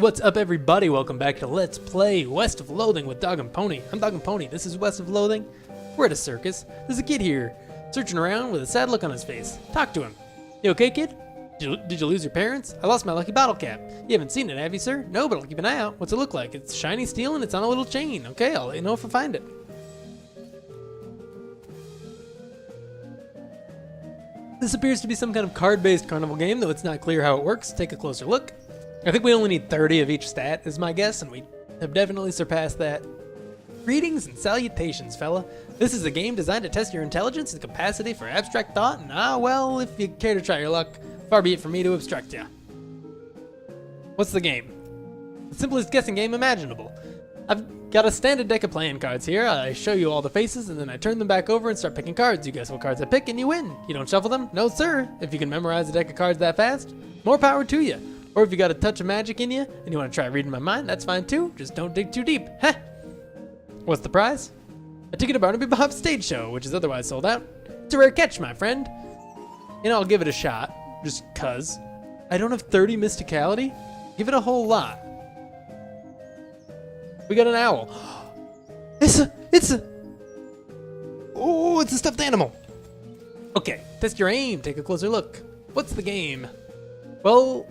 What's up, everybody? Welcome back to Let's Play West of Loathing with DogAndPony. I'm DogAndPony. This is West of Loathing. We're at a circus. There's a kid here, searching around with a sad look on his face. Talk to him. You okay, kid? Did you lose your parents? I lost my lucky bottle cap. You haven't seen it, have you, sir? No, but I'll keep an eye out. What's it look like? It's shiny steel and it's on a little chain. Okay, I'll let you know if I find it. This appears to be some kind of card-based carnival game, though it's not clear how it works. Take a closer look. I think we only need 30 of each stat, is my guess, and we have definitely surpassed that. Greetings and salutations, fella. This is a game designed to test your intelligence and capacity for abstract thought, and well, if you care to try your luck, far be it for me to obstruct ya. What's the game? The simplest guessing game imaginable. I've got a standard deck of playing cards here. I show you all the faces, and then I turn them back over and start picking cards. You guess what cards I pick, and you win. You don't shuffle them? No, sir. If you can memorize a deck of cards that fast, more power to you. Or if you got a touch of magic in you, and you want to try reading my mind, that's fine too. Just don't dig too deep. Heh! What's the prize? A ticket to Barnaby Bob's stage show, which is otherwise sold out. It's a rare catch, my friend. And I'll give it a shot, just cuz. I don't have 30 mysticality? Give it a whole lot. We got an owl. It's a stuffed animal. Okay, test your aim, take a closer look. What's the game? Well,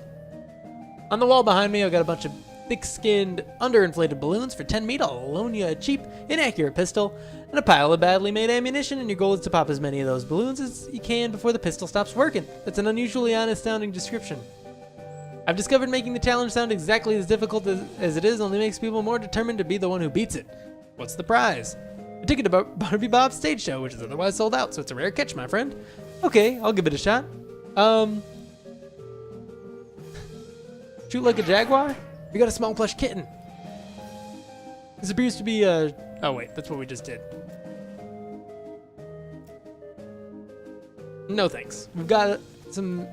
on the wall behind me, I've got a bunch of thick-skinned, underinflated balloons. For 10 meat, I'll loan you a cheap, inaccurate pistol and a pile of badly made ammunition, and your goal is to pop as many of those balloons as you can before the pistol stops working. That's an unusually honest-sounding description. I've discovered making the challenge sound exactly as difficult as it is only makes people more determined to be the one who beats it. What's the prize? A ticket to Barnaby Bob's stage show, which is otherwise sold out, so it's a rare catch, my friend. Okay, I'll give it a shot. Shoot like a jaguar? We got a small plush kitten. This appears to be a... Oh wait, that's what we just did. No thanks. We've got some,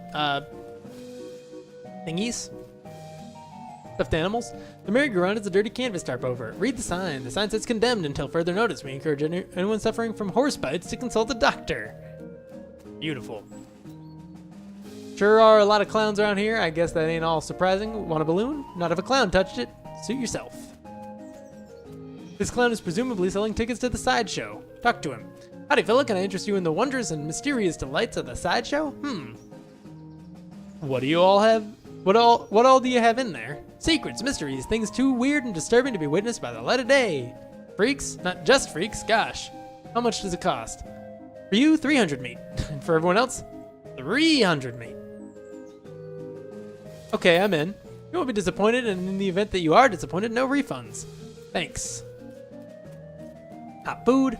thingies. Stuffed animals. The merry-go-round is a dirty canvas tarp over it. Read the sign. The sign says condemned until further notice. We encourage anyone suffering from horse bites to consult a doctor. Beautiful. Sure are a lot of clowns around here. I guess that ain't all surprising. Want a balloon? Not if a clown touched it. Suit yourself. This clown is presumably selling tickets to the sideshow. Talk to him. Howdy, fella. Can I interest you in the wonders and mysterious delights of the sideshow? What do you all have? What all do you have in there? Secrets, mysteries, things too weird and disturbing to be witnessed by the light of day. Freaks? Not just freaks. Gosh. How much does it cost? For you, 300 meat. And for everyone else, 300 meat. Okay, I'm in. You won't be disappointed, and in the event that you are disappointed, no refunds. Thanks. Hot food.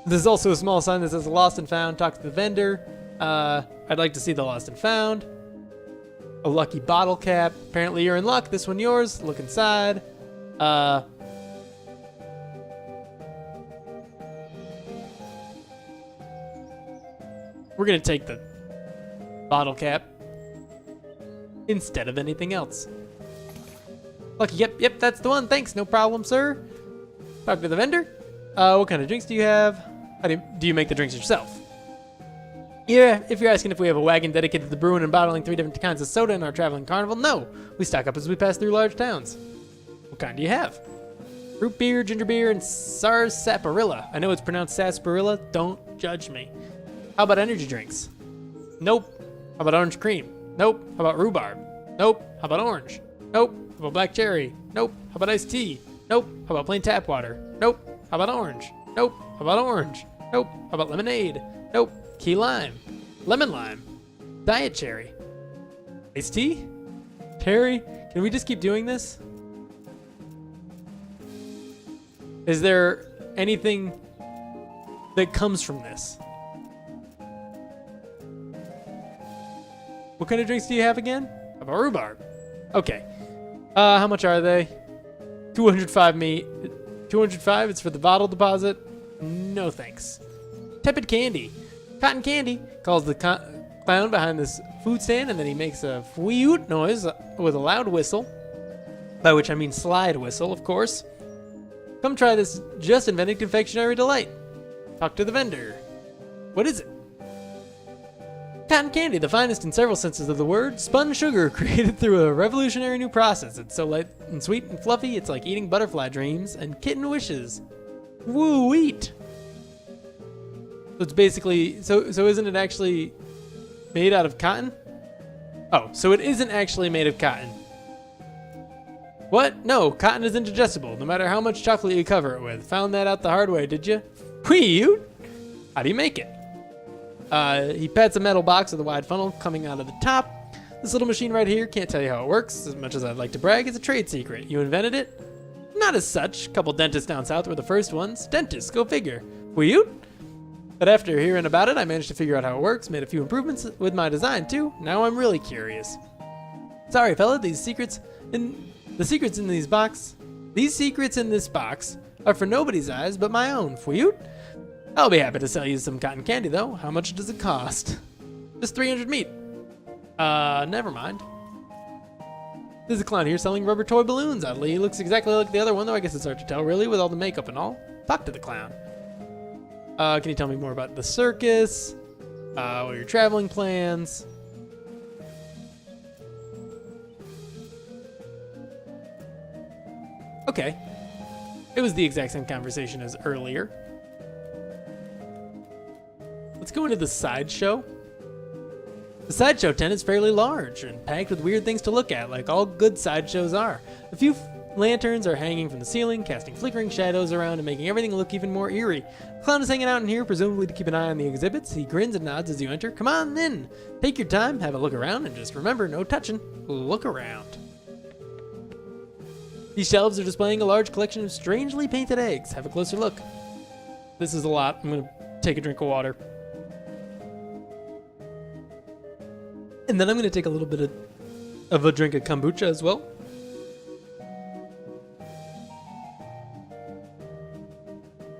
There's also a small sign that says lost and found. Talk to the vendor. I'd like to see the lost and found. A lucky bottle cap. Apparently you're in luck. This one yours. Look inside. We're gonna take the bottle cap instead of anything else. Lucky, yep, that's the one. Thanks, no problem, sir. Talk to the vendor. What kind of drinks do you have? Do you make the drinks yourself? Yeah, if you're asking if we have a wagon dedicated to brewing and bottling 3 different kinds of soda in our traveling carnival, no. We stock up as we pass through large towns. What kind do you have? Root beer, ginger beer, and sarsaparilla. I know it's pronounced sarsaparilla. Don't judge me. How about energy drinks? Nope. How about orange cream? Nope. How about rhubarb? Nope. How about orange? Nope. How about black cherry? Nope. How about iced tea? Nope. How about plain tap water? Nope. How about orange? Nope. How about orange? Nope. How about lemonade? Nope. Key lime. Lemon lime. Diet cherry. Iced tea? Cherry? Can we just keep doing this? Is there anything that comes from this? What kind of drinks do you have again? How about rhubarb? Okay. How much are they? 205 meat. 205, it's for the bottle deposit. No thanks. Tepid candy. Cotton candy, calls the clown behind this food stand, and then he makes a fweet noise with a loud whistle. By which I mean slide whistle, of course. Come try this just invented confectionery delight. Talk to the vendor. What is it? Cotton candy, the finest in several senses of the word. Spun sugar created through a revolutionary new process. It's so light and sweet and fluffy, it's like eating butterfly dreams and kitten wishes. Woo, eat! So it's basically, so isn't it actually made out of cotton? Oh, so it isn't actually made of cotton. What? No, cotton is indigestible, no matter how much chocolate you cover it with. Found that out the hard way, did you? Whee! How do you make it? He pats a metal box with a wide funnel coming out of the top. This little machine right here, can't tell you how it works, as much as I'd like to brag, it's a trade secret. You invented it? Not as such. A couple dentists down south were the first ones. Dentists, go figure. Whee! But after hearing about it, I managed to figure out how it works, made a few improvements with my design too. Now I'm really curious. Sorry, fella, the secrets in this box are for nobody's eyes but my own. Whee! I'll be happy to sell you some cotton candy, though. How much does it cost? Just 300 meat. Never mind. There's a clown here selling rubber toy balloons. Oddly, he looks exactly like the other one, though I guess it's hard to tell, really, with all the makeup and all. Talk to the clown. Can you tell me more about the circus? What are your traveling plans? Okay. It was the exact same conversation as earlier. Let's go into the sideshow. The sideshow tent is fairly large and packed with weird things to look at, like all good sideshows are. A few lanterns are hanging from the ceiling, casting flickering shadows around and making everything look even more eerie. The clown is hanging out in here, presumably to keep an eye on the exhibits. He grins and nods as you enter. Come on in. Take your time, have a look around, and just remember, no touching. Look around. These shelves are displaying a large collection of strangely painted eggs. Have a closer look. This is a lot. I'm going to take a drink of water. And then I'm going to take a little bit of a drink of kombucha as well.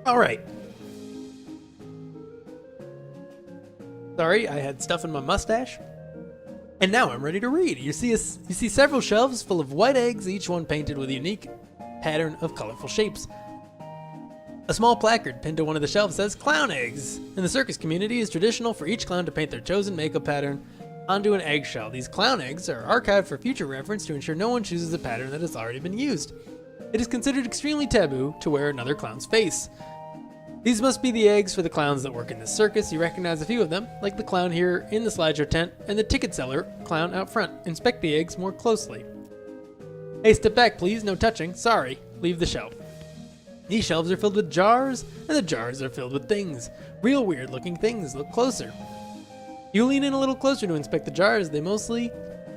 All right. Sorry, I had stuff in my mustache. And now I'm ready to read. You see several shelves full of white eggs, each one painted with a unique pattern of colorful shapes. A small placard pinned to one of the shelves says, "Clown eggs." In the circus community, it's traditional for each clown to paint their chosen makeup pattern onto an eggshell. These clown eggs are archived for future reference to ensure no one chooses a pattern that has already been used. It is considered extremely taboo to wear another clown's face. These must be the eggs for the clowns that work in this circus. You recognize a few of them, like the clown here in the slideshow tent and the ticket seller clown out front. Inspect the eggs more closely. Hey, step back please, no touching. Sorry, leave the shelf. These shelves are filled with jars, and the jars are filled with things. Real weird looking things. Look closer. You lean in a little closer to inspect the jars. They mostly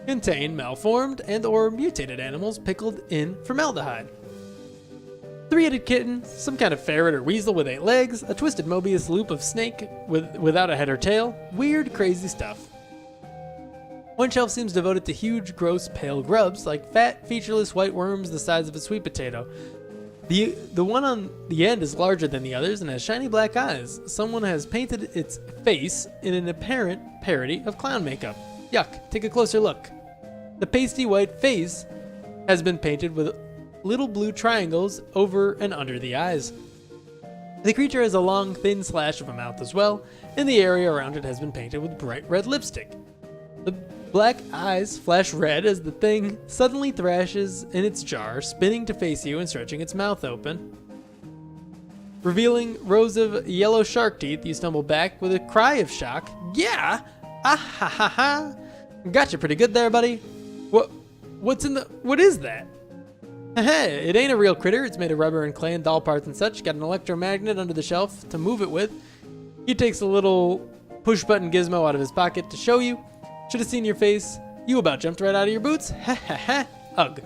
contain malformed and or mutated animals pickled in formaldehyde. Three-headed kitten, some kind of ferret or weasel with 8 legs, a twisted Mobius loop of snake without a head or tail. Weird, crazy stuff. One shelf seems devoted to huge, gross, pale grubs, like fat, featureless white worms the size of a sweet potato. The one on the end is larger than the others and has shiny black eyes. Someone has painted its face in an apparent parody of clown makeup. Yuck, take a closer look. The pasty white face has been painted with little blue triangles over and under the eyes. The creature has a long, thin slash of a mouth as well, and the area around it has been painted with bright red lipstick. The black eyes flash red as the thing suddenly thrashes in its jar, spinning to face you and stretching its mouth open. Revealing rows of yellow shark teeth, you stumble back with a cry of shock. Yeah! Ah ha ha ha! Gotcha pretty good there, buddy. What is that? Hey, it ain't a real critter. It's made of rubber and clay and doll parts and such. Got an electromagnet under the shelf to move it with. He takes a little push-button gizmo out of his pocket to show you. Should have seen your face. You about jumped right out of your boots. Ha ha ha. Ugh.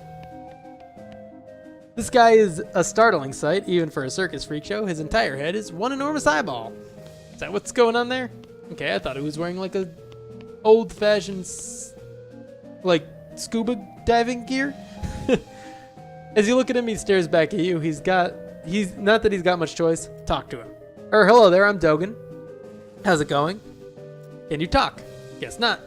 This guy is a startling sight, even for a circus freak show. His entire head is one enormous eyeball. Is that what's going on there? Okay, I thought he was wearing like a old-fashioned, like, scuba diving gear. As you look at him, he stares back at you. He's not that he's got much choice. Talk to him. Hello there, I'm Dogan. How's it going? Can you talk? Guess not.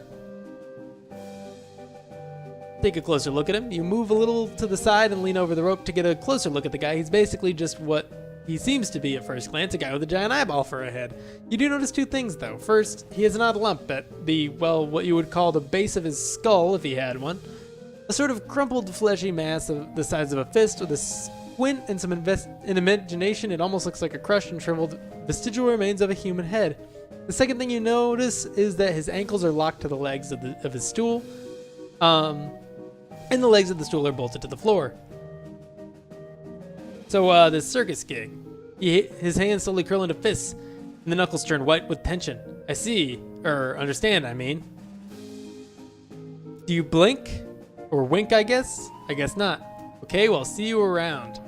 Take a closer look at him. You move a little to the side and lean over the rope to get a closer look at the guy. He's basically just what He seems to be, at first glance, a guy with a giant eyeball for a head. You do notice two things, though. First, he has an odd lump at the, well, what you would call the base of his skull, if he had one. A sort of crumpled, fleshy mass of the size of a fist with a squint and some in imagination. It almost looks like a crushed and shriveled vestigial remains of a human head. The second thing you notice is that his ankles are locked to the legs of his stool, and the legs of the stool are bolted to the floor. So, this circus gig, his hands slowly curl into fists, and the knuckles turn white with tension. I see, or understand, I mean. Do you blink? Or wink, I guess? I guess not. Okay, well, see you around.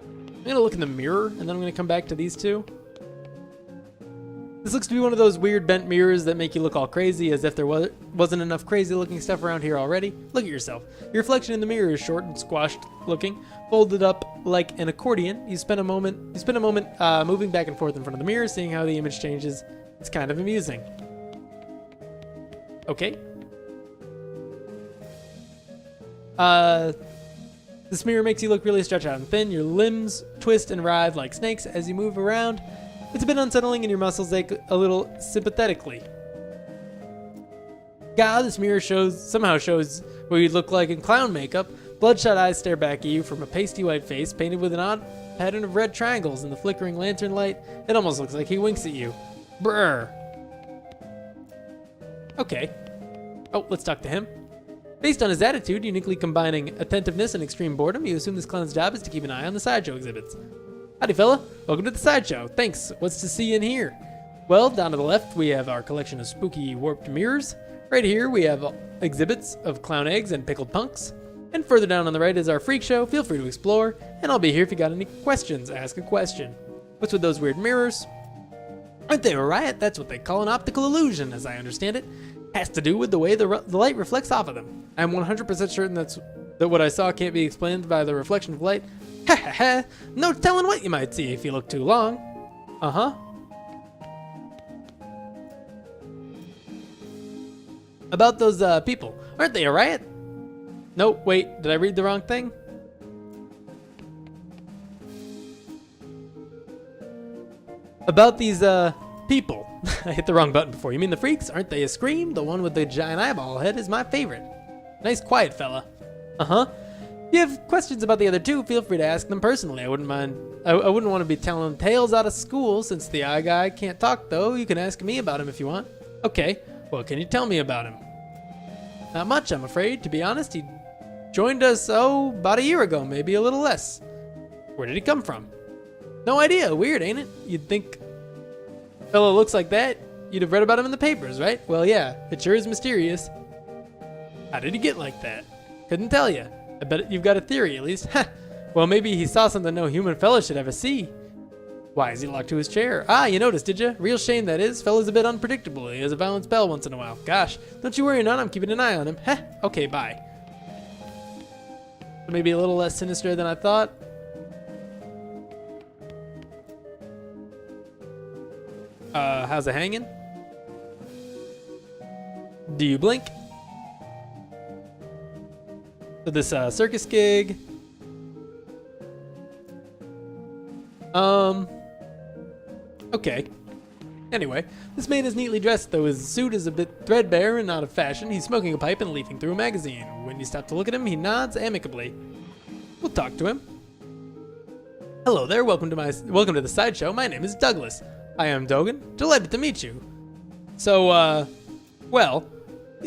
I'm gonna look in the mirror, and then I'm gonna come back to these two. This looks to be one of those weird bent mirrors that make you look all crazy, as if there wasn't enough crazy looking stuff around here already. Look at yourself. Your reflection in the mirror is short and squashed looking, folded up like an accordion. You spend a moment moving back and forth in front of the mirror, seeing how the image changes. It's kind of amusing. Okay. This mirror makes you look really stretched out and thin. Your limbs twist and writhe like snakes as you move around. It's a bit unsettling and your muscles ache a little sympathetically. God, this mirror somehow shows what you'd look like in clown makeup. Bloodshot eyes stare back at you from a pasty white face painted with an odd pattern of red triangles in the flickering lantern light. It almost looks like he winks at you. Brr. Okay. Oh, let's talk to him. Based on his attitude, uniquely combining attentiveness and extreme boredom, you assume this clown's job is to keep an eye on the sideshow exhibits. Howdy, fella. Welcome to the sideshow. Thanks. What's to see in here? Well, down to the left, we have our collection of spooky, warped mirrors. Right here, we have exhibits of clown eggs and pickled punks. And further down on the right is our freak show. Feel free to explore, and I'll be here if you got any questions. Ask a question. What's with those weird mirrors? Aren't they a riot? That's what they call an optical illusion, as I understand it. Has to do with the way the light reflects off of them. I'm 100% certain that what I saw can't be explained by the reflection of light. Ha ha ha! No telling what you might see if you look too long. Uh-huh. About those people. Aren't they a riot? No, wait, did I read the wrong thing? About these people. I hit the wrong button before. You mean the freaks? Aren't they a scream? The one with the giant eyeball head is my favorite. Nice quiet fella. Uh-huh. If you have questions about the other two, feel free to ask them personally. I wouldn't mind. I wouldn't want to be telling tales out of school. Since the eye guy can't talk, though, you can ask me about him if you want. Okay, what can you tell me about him? Not much, I'm afraid. To be honest, he joined us, about a year ago, maybe a little less. Where did he come from? No idea. Weird, ain't it? You'd think a fellow looks like that, you'd have read about him in the papers, right? Well, yeah, it sure is mysterious. How did he get like that? Couldn't tell you. I bet you've got a theory, at least. Ha! Well, maybe he saw something no human fella should ever see. Why is he locked to his chair? Ah, you noticed, did you? Real shame, that is. Fella's a bit unpredictable. He has a violent spell once in a while. Gosh, don't you worry none. I'm keeping an eye on him. Heh. Okay, bye. Maybe a little less sinister than I thought. How's it hanging? Do you blink? So this circus gig. Okay. Anyway, this man is neatly dressed, though his suit is a bit threadbare and out of fashion. He's smoking a pipe and leafing through a magazine. When you stop to look at him, he nods amicably. We'll talk to him. Hello there, welcome to the sideshow. My name is Douglas. I am Dogan. Delighted to meet you. So, well,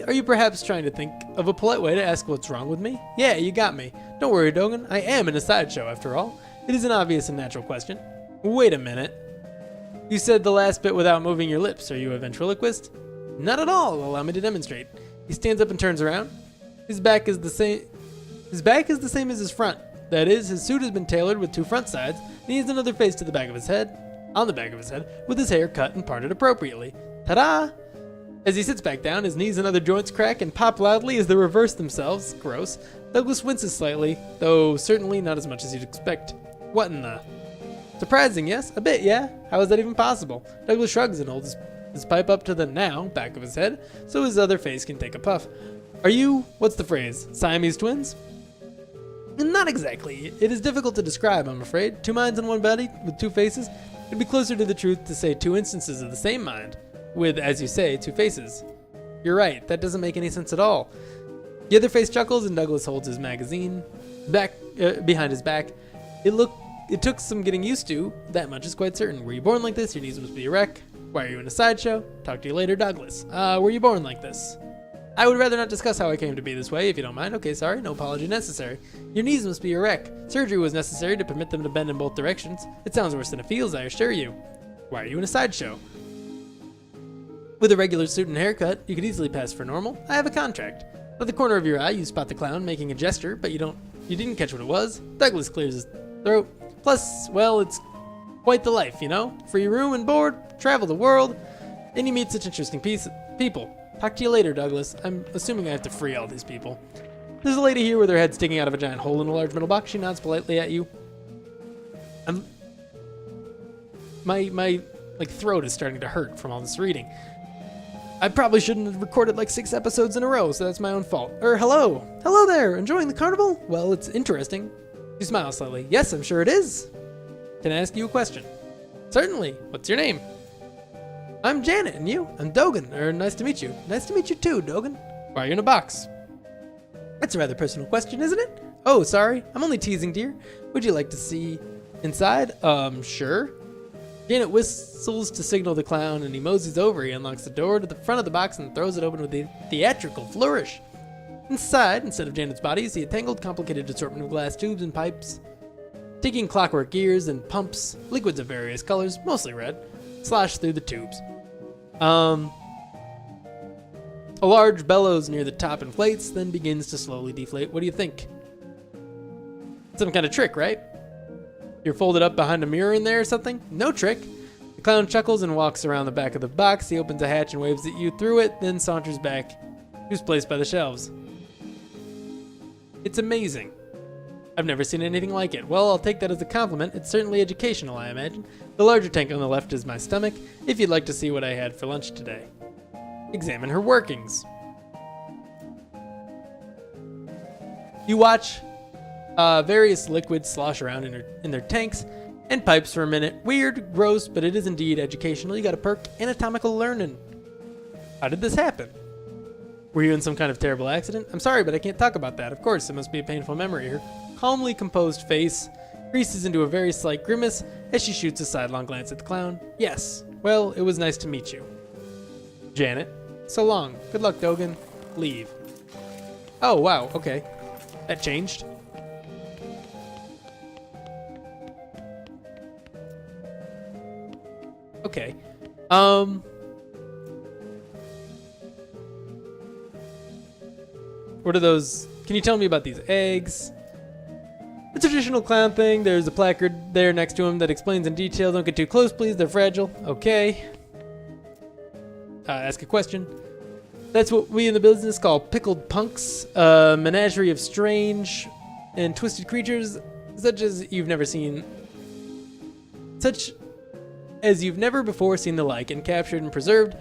are you perhaps trying to think of a polite way to ask what's wrong with me? Yeah, you got me. Don't worry, Dogan. I am in a sideshow, after all. It is an obvious and natural question. Wait a minute. You said the last bit without moving your lips. Are you a ventriloquist? Not at all. Allow me to demonstrate. He stands up and turns around. His back is the same as his front. That is, his suit has been tailored with two front sides, and he has another face on the back of his head, with his hair cut and parted appropriately. Ta-da! As he sits back down, his knees and other joints crack and pop loudly as they reverse themselves. Gross. Douglas winces slightly, though certainly not as much as you'd expect. What in the... Surprising, yes? A bit, yeah? How is that even possible? Douglas shrugs and holds his pipe up to the now back of his head, so his other face can take a puff. Are you, what's the phrase, Siamese twins? Not exactly. It is difficult to describe, I'm afraid. Two minds in one body with two faces? It'd be closer to the truth to say two instances of the same mind, with, as you say, two faces. You're right, that doesn't make any sense at all. The other face chuckles and Douglas holds his magazine behind his back. It took some getting used to, that much is quite certain. Were you born like this? Your knees must be a wreck. Why are you in a sideshow? Talk to you later, Douglas. Were you born like this? I would rather not discuss how I came to be this way, if you don't mind. Okay, sorry, no apology necessary. Your knees must be a wreck. Surgery was necessary to permit them to bend in both directions. It sounds worse than it feels, I assure you. Why are you in a sideshow? With a regular suit and haircut, you could easily pass for normal. I have a contract. At the corner of your eye, you spot the clown making a gesture, but you didn't catch what it was. Douglas clears his throat. Plus, well, it's quite the life, you know? Free room and board, travel the world, and you meet such interesting people. Talk to you later, Douglas. I'm assuming I have to free all these people. There's a lady here with her head sticking out of a giant hole in a large metal box. She nods politely at you. My throat is starting to hurt from all this reading. I probably shouldn't have recorded like 6 episodes in a row, so that's my own fault. Hello. Hello there. Enjoying the carnival? Well, it's interesting. She smiles slightly. Yes, I'm sure it is. Can I ask you a question? Certainly. What's your name? I'm Janet, and you? I'm Dogan. Nice to meet you. Nice to meet you too, Dogan. Why are you in a box? That's a rather personal question, isn't it? Oh, sorry. I'm only teasing, dear. Would you like to see inside? Sure. Janet whistles to signal the clown, and he moseys over. He unlocks the door to the front of the box and throws it open with a theatrical flourish. Inside, instead of Janet's body, you see a tangled, complicated assortment of glass tubes and pipes, taking clockwork gears and pumps, liquids of various colors, mostly red, slosh through the tubes. A large bellows near the top inflates, then begins to slowly deflate. What do you think? Some kind of trick, right? You're folded up behind a mirror in there or something? No trick. The clown chuckles and walks around the back of the box. He opens a hatch and waves at you through it, then saunters back to his place by the shelves. It's amazing. I've never seen anything like it. Well, I'll take that as a compliment. It's certainly educational, I imagine. The larger tank on the left is my stomach, if you'd like to see what I had for lunch today. Examine her workings. You watch various liquids slosh around in their tanks and pipes for a minute. Weird, gross, but it is indeed educational. You got a perk, anatomical learning. How did this happen? Were you in some kind of terrible accident? I'm sorry, but I can't talk about that. Of course, it must be a painful memory. Her calmly composed face creases into a very slight grimace as she shoots a sidelong glance at the clown. Yes. Well, it was nice to meet you. Janet. So long. Good luck, Dogan. Leave. Oh, wow. Okay. That changed. Okay. What are those? Can you tell me about these eggs? The traditional clown thing. There's a placard there next to him that explains in detail. Don't get too close, please. They're fragile. Okay. Ask a question. That's what we in the business call pickled punks. A menagerie of strange and twisted creatures, such as you've never before seen the like, and captured and preserved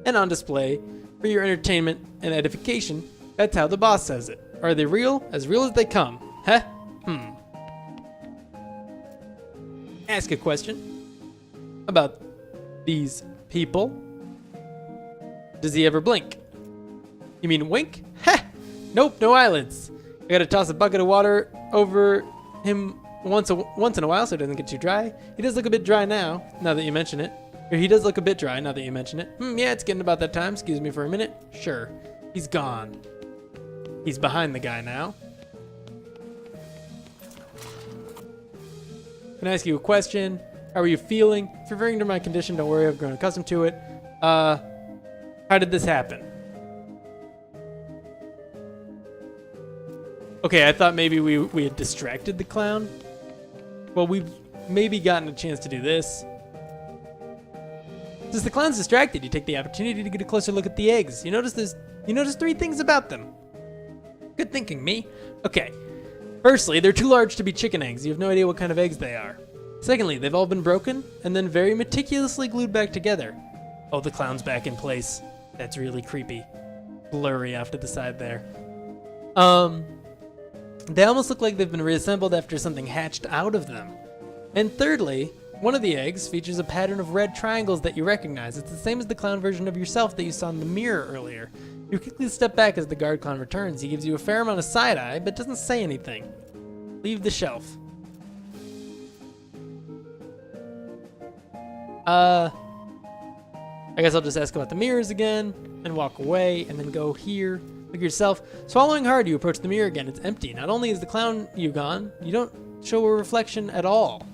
and on display for your entertainment and edification. That's how the boss says it. Are they real? As real as they come. Huh? Ask a question about these people. Does he ever blink? You mean wink? Heh! Nope, no eyelids. I gotta toss a bucket of water over him once in a while so it doesn't get too dry. He does look a bit dry now that you mention it. Or he does look a bit dry now that you mention it. Yeah, it's getting about that time. Excuse me for a minute. Sure. He's gone. He's behind the guy now. Can I ask you a question? How are you feeling? If you're referring to my condition, don't worry, I've grown accustomed to it. How did this happen? Okay, I thought maybe we had distracted the clown. Well, we've maybe gotten a chance to do this. Since the clown's distracted, you take the opportunity to get a closer look at the eggs. You notice 3 things about them. Good thinking, me. Okay. Firstly, they're too large to be chicken eggs. You have no idea what kind of eggs they are. Secondly, they've all been broken and then very meticulously glued back together. Oh, the clown's back in place. That's really creepy. Blurry off to the side there. They almost look like they've been reassembled after something hatched out of them. And thirdly, one of the eggs features a pattern of red triangles that you recognize. It's the same as the clown version of yourself that you saw in the mirror earlier. You quickly step back as the guard clown returns. He gives you a fair amount of side eye, but doesn't say anything. Leave the shelf. I guess I'll just ask about the mirrors again, and walk away, and then go here. Look at yourself. Swallowing hard, you approach the mirror again. It's empty. Not only is the clown you gone, you don't show a reflection at all.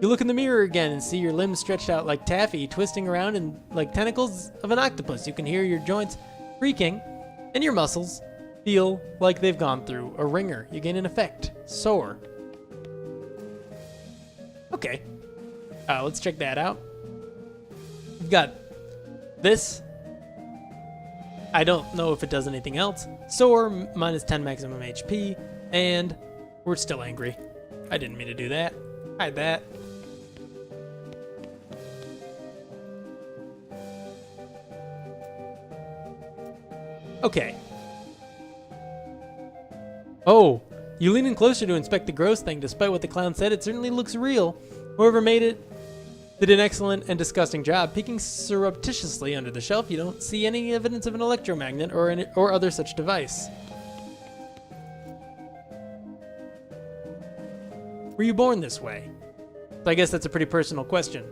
You look in the mirror again and see your limbs stretched out like taffy, twisting around in like tentacles of an octopus. You can hear your joints creaking, and your muscles feel like they've gone through a wringer. You gain an effect. Sore. Okay. Let's check that out. We've got this. I don't know if it does anything else. Sore, minus 10 maximum HP, and we're still angry. I didn't mean to do that. Hide that. Okay. Oh, you lean in closer to inspect the gross thing. Despite what the clown said, it certainly looks real. Whoever made it did an excellent and disgusting job. Peeking surreptitiously under the shelf, you don't see any evidence of an electromagnet or other such device. Were you born this way? So I guess that's a pretty personal question.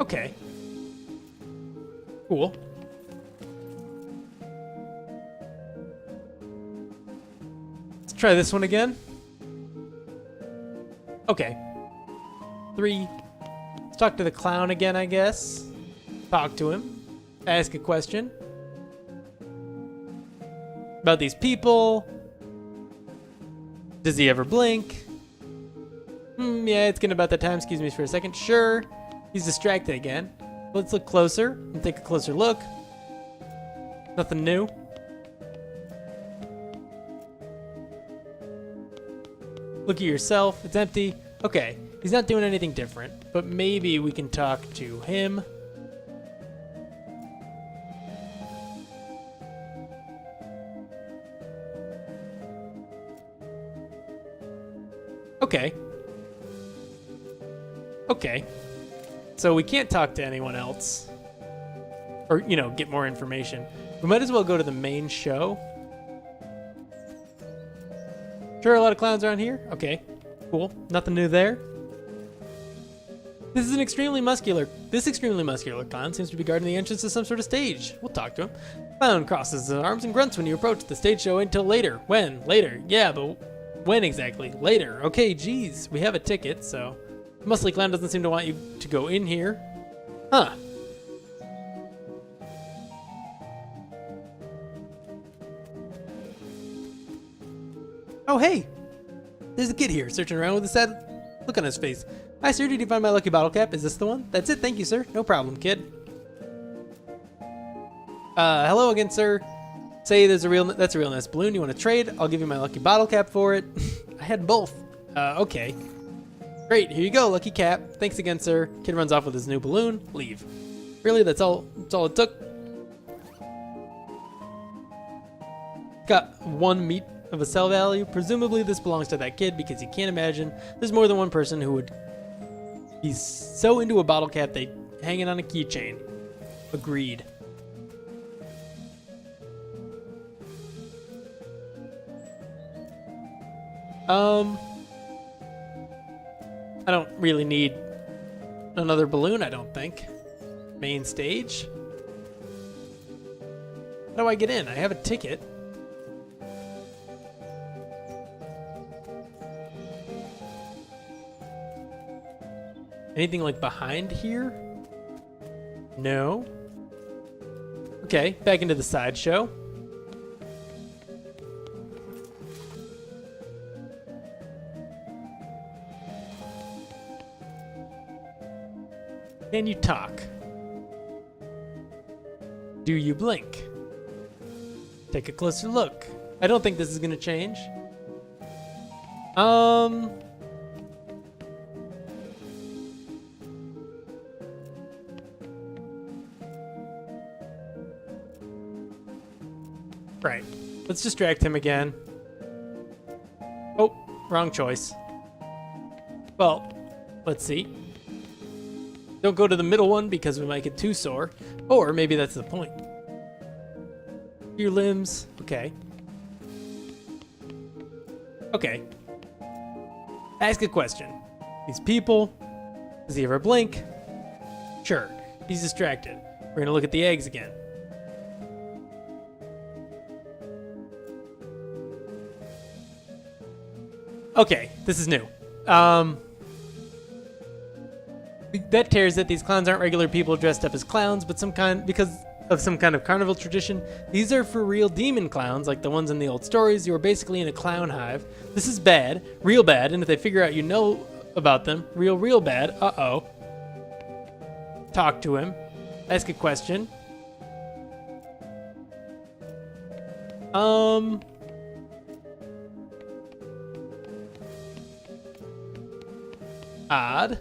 Okay. Cool. Let's try this one again. Okay. 3. Let's talk to the clown again, I guess. Talk to him. Ask a question. About these people. Does he ever blink? Yeah, it's getting about that time. Excuse me for a second. Sure. He's distracted again. Let's look closer and take a closer look. Nothing new. Look at yourself. It's empty. Okay, he's not doing anything different, but maybe we can talk to him. Okay. Okay. So we can't talk to anyone else. Or, you know, get more information. We might as well go to the main show. Sure, a lot of clowns around here? Okay, cool. Nothing new there. This extremely muscular clown seems to be guarding the entrance to some sort of stage. We'll talk to him. Clown crosses his arms and grunts when you approach. The stage show until later. When? Later. Yeah, but when exactly? Later. Okay, geez. We have a ticket, so... The muscly clown doesn't seem to want you to go in here. Huh. Oh, hey! There's a kid here, searching around with a sad look on his face. Hi, sir, did you find my lucky bottle cap? Is this the one? That's it, thank you, sir. No problem, kid. Hello again, sir. Say that's a real nice balloon. You want to trade? I'll give you my lucky bottle cap for it. I had both. Okay. Great, here you go, lucky cap. Thanks again, sir. Kid runs off with his new balloon. Leave. Really, that's all it took? Got 1 meat of a sell value. Presumably this belongs to that kid because you can't imagine there's more than one person who would be so into a bottle cap they hang it on a keychain. Agreed. I don't really need another balloon, I don't think. Main stage? How do I get in? I have a ticket. Anything like behind here? No. Okay, back into the sideshow. Can you talk? Do you blink? Take a closer look. I don't think this is gonna change. Right. Let's distract him again. Oh, wrong choice. Well, let's see. Don't go to the middle one because we might get too sore. Or maybe that's the point. Your limbs. Okay. Okay. Ask a question. These people. Does he ever blink? Sure. He's distracted. We're gonna look at the eggs again. Okay, this is new. That tears that these clowns aren't regular people dressed up as clowns, but because of some kind of carnival tradition. These are for real demon clowns, like the ones in the old stories. You are basically in a clown hive. This is bad, real bad, and if they figure out you know about them, real bad. Uh-oh. Talk to him. Ask a question. Odd.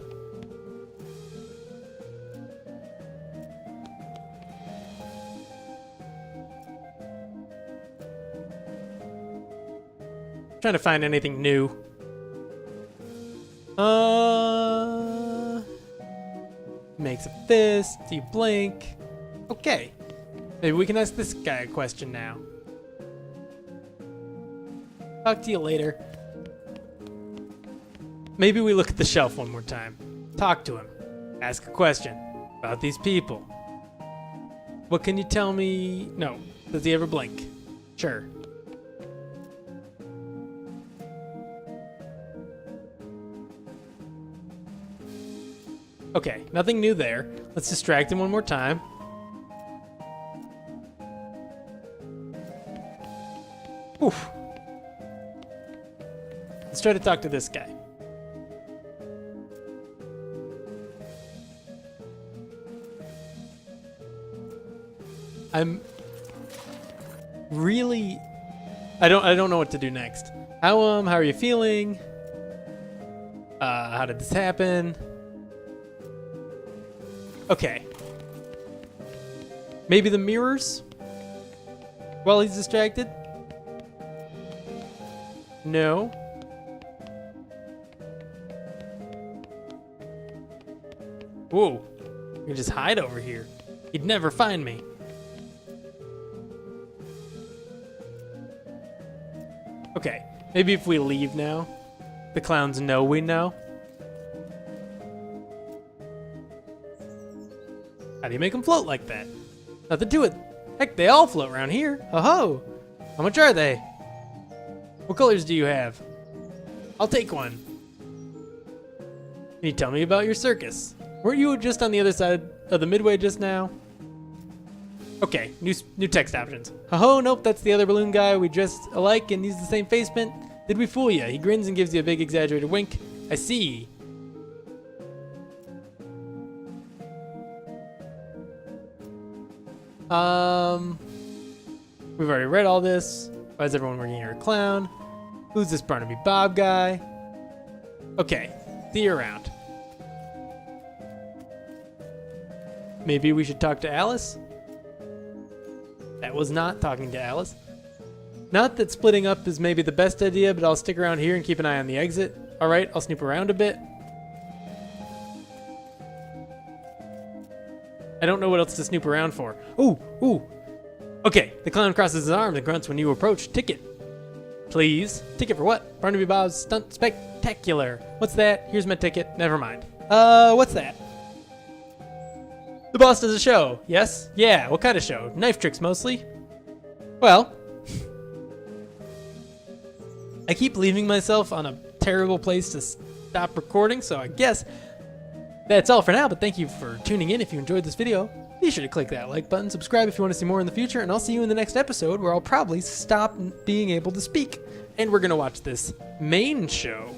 Trying to find anything new. Makes a fist. Do you blink? Okay. Maybe we can ask this guy a question now. Talk to you later. Maybe we look at the shelf one more time. Talk to him. Ask a question about these people. What can you tell me? No. Does he ever blink? Sure. Okay, nothing new there. Let's distract him one more time. Oof. Let's try to talk to this guy. I'm really I don't know what to do next. How are you feeling? How did this happen? Okay. Maybe the mirrors? While he's distracted? No. Whoa. You can just hide over here. He'd never find me. Okay. Maybe if we leave now, the clowns know we know. How do you make them float like that? Nothing to it. Heck, they all float around here. Ho-ho! How much are they? What colors do you have? I'll take one. Can you tell me about your circus? Weren't you just on the other side of the midway just now? Okay, new text options. Ho-ho, nope, that's the other balloon guy. We dressed alike and used the same face paint. Did we fool you? He grins and gives you a big exaggerated wink. I see. We've already read all this. Why is everyone working here a clown? Who's this Barnaby Bob guy? Okay, see you around. Maybe we should talk to Alice? That was not talking to Alice. Not that splitting up is maybe the best idea, but I'll stick around here and keep an eye on the exit. Alright, I'll snoop around a bit. I don't know what else to snoop around for. Ooh. Okay, the clown crosses his arms and grunts when you approach. Ticket. Please. Ticket for what? Barnaby Bob's Stunt Spectacular. What's that? Here's my ticket. Never mind. What's that? The boss does a show. Yes? Yeah, what kind of show? Knife tricks mostly. Well, I keep leaving myself on a terrible place to stop recording, so I guess that's all for now, but thank you for tuning in. If you enjoyed this video, be sure to click that like button, subscribe if you want to see more in the future, and I'll see you in the next episode where I'll probably stop being able to speak. And we're going to watch this main show.